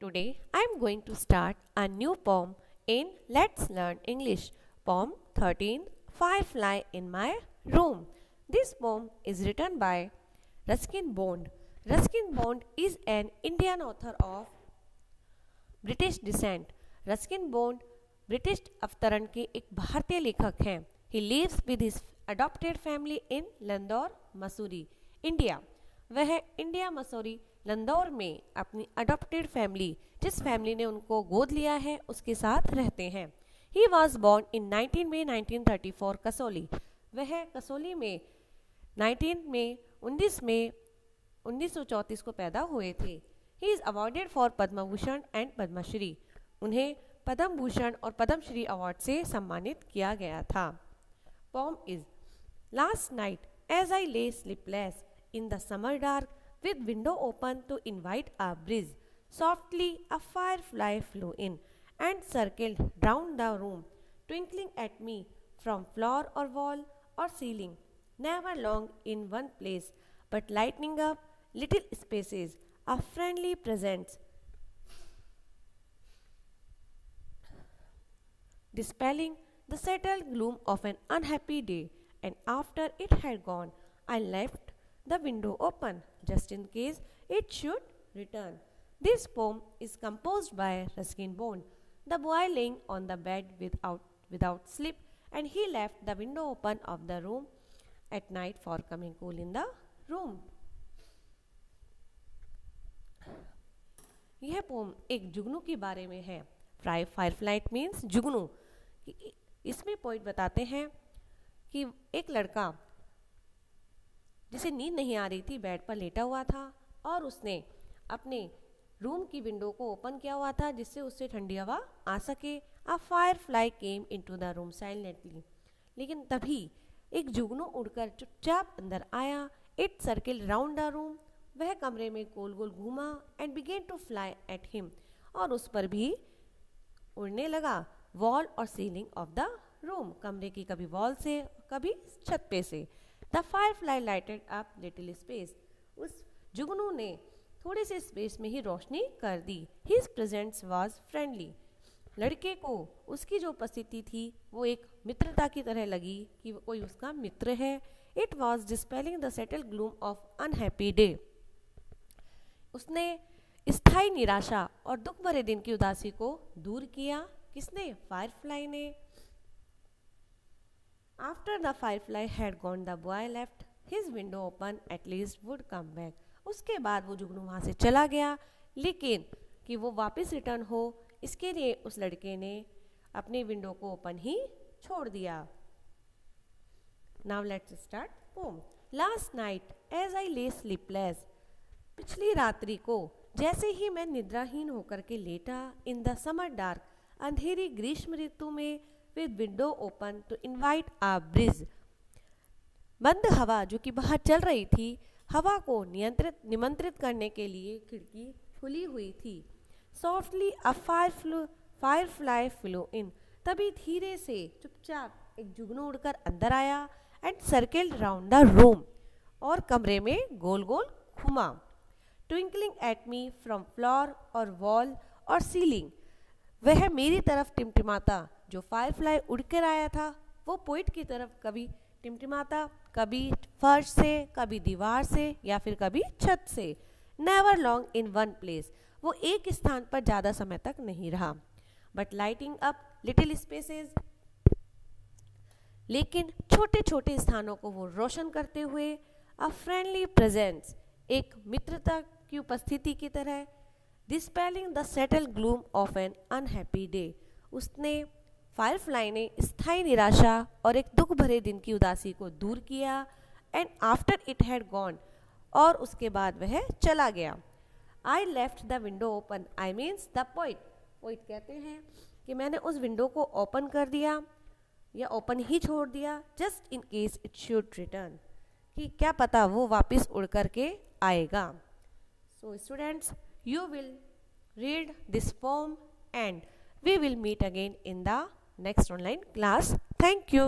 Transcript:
Today I am going to start a new poem in Let's Learn English. Poem 13, Firefly in My Room. This poem is written by Ruskin Bond. Ruskin Bond is an Indian author of British descent. Ruskin Bond British अवतरण के एक भारतीय लेखक हैं. He lives with his adopted family in Landour, Mussoorie, India. वह India Mussoorie Landour में अपनी adopted family, जिस फैमिली ने उनको गोद लिया है, उसके साथ रहते हैं. He was born in 19 मई 1934 कसौली. वह कसौली में 19 मई 1934 को पैदा हुए थे. He is awarded for Padma Bhushan and Padmashri. उन्हें पद्म भूषण और पद्मश्री अवार्ड से सम्मानित किया गया था. Poem is Last night as I lay sleepless in the summer dark with window open to invite a breeze, softly a firefly flew in and circled round the room, twinkling at me from floor or wall or ceiling, never long in one place, but lighting up little spaces, a friendly presence, dispelling the settled gloom of an unhappy day. And after it had gone, I left the window open, just in case it should return. This poem is composed by Ruskin Bond. The boy laying on the bed without sleep, and he left the window open of the room at night for coming cool in the room. यह pome एक जुगनू के बारे में है. फायरफ्लाइट means जुगनू. इसमें poet बताते हैं कि एक लड़का जिसे नींद नहीं आ रही थी बेड पर लेटा हुआ था और उसने अपने रूम की विंडो को ओपन किया हुआ था जिससे उससे ठंडी हवा आ सके. A firefly came into the room silently. लेकिन तभी एक जुगनू उड़कर चुपचाप अंदर आया. It circle round the room. वह कमरे में गोल गोल घूमा and began to fly at him. और उस पर भी उड़ने लगा. वॉल और सीलिंग ऑफ द रूम. कमरे की कभी वॉल से कभी छत पे से. The Firefly lighted up little space. उस जुगनू ने थोड़े से स्पेस में ही रोशनी कर दी. His presence was friendly. लड़के को उसकी जो उपस्थिति थी वो एक मित्रता की तरह लगी कि कोई उसका मित्र है. It was dispelling the settle gloom of unhappy day. उसने स्थायी निराशा और दुख भरे दिन की उदासी को दूर किया. किसने? फायरफ्लाई ने. After the Firefly had gone the boy left his window open at least would come back. उसके बाद वो जुगनू वहाँ से चला गया, लेकिन कि वो वापस रिटर्न हो इसके लिए उस लड़के ने अपनी विंडो को ओपन ही छोड़ दिया. Now let's start poem. Last night as I lay sleepless. पिछली रात्रि को जैसे ही मैं निद्राहीन होकर के लेटा. In the summer dark. अंधेरी ग्रीष्म ऋतु में. With window open to invite a breeze. बंद हवा जो कि बाहर चल रही थी, हवा को निमंत्रित करने के लिए खिड़की खुली हुई थी. Softly a Firefly flow in. तभी धीरे से चुपचाप एक जुगनू उड़कर अंदर आया. And circled round the room. और कमरे में गोल गोल घूमा. Twinkling at me from floor और वॉल और सीलिंग. वह मेरी तरफ टिमटिमाता. जो फायरफ्लाई उड़कर आया था वो पोइट की तरफ कभी टिमटिमाता, कभी फर्श से, कभी दीवार से या फिर कभी छत से. Never long in one place. वो एक स्थान पर ज़्यादा समय तक नहीं रहा. But lighting up little spaces. लेकिन छोटे छोटे स्थानों को वो रोशन करते हुए. A friendly presence. एक मित्रता की उपस्थिति की तरह. Dispelling the settle gloom of an unhappy day. उसने फायरफ्लाई ने स्थायी निराशा और एक दुख भरे दिन की उदासी को दूर किया. And after it had gone. और उसके बाद वह चला गया. I left the window open. I means the poet. Poet कहते हैं कि मैंने उस विंडो को ओपन कर दिया या ओपन ही छोड़ दिया. Just in case it should return. कि क्या पता वो वापस उड़ करके आएगा. So students, you will read this poem and we will meet again in the next online class. Thank you.